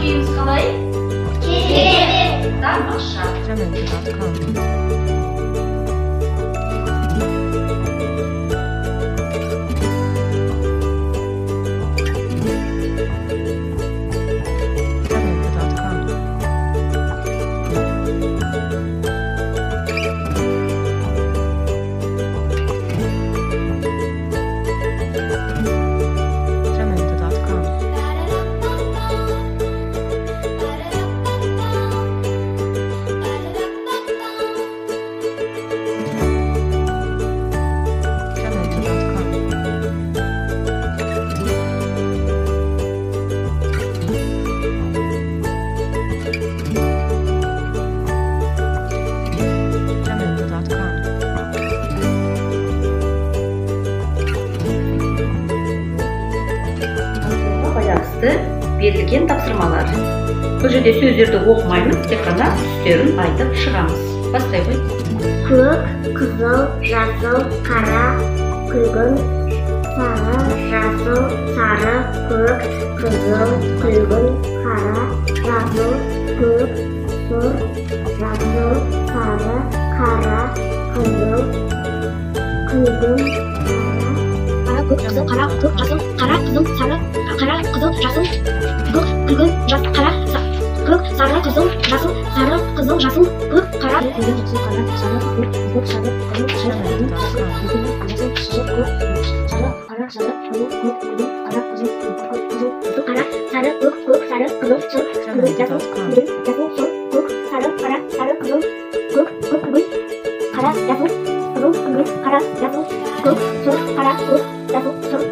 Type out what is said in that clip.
kuyunuz kalay? Тамаша. Берілген тапсырмалар. Бұл жерде сөздерді оқымаймыз, тек қана түстерін айтып шығамыз. Бастай ғой. Көк, қызыл, жасыл, қара, күлгін, сары, жасыл, сары, көк, қызыл, күлгін, қара, жасыл, көк, сұр, жасыл, сары, қара, қызыл, күлгін, қара, көк, қызыл, қара, көк, жасыл, қара, қызыл, сары, қара, қызыл, жасыл, көк, күлгін, қара, көк, сары, қызыл, жасыл, сары, қызыл, жасыл, көк, қара, күлгін, жасыл, қара, сары, көк, сары, қызыл, сары, күлгін, жасыл, жасыл, сары, көк, сары, қара, сары, қызыл, көк, күлгін, қара, қызыл, қара, сары, көк, сары, қызыл, сұр, күлгін, жасыл, күлгін, жасыл, сұр, көк, сары, қара, сары, қызыл, көк, күлгін, қара, жасыл, қызыл, күлгін, қара, жасыл, көк, сұр, қара, көк, жасыл, сұр,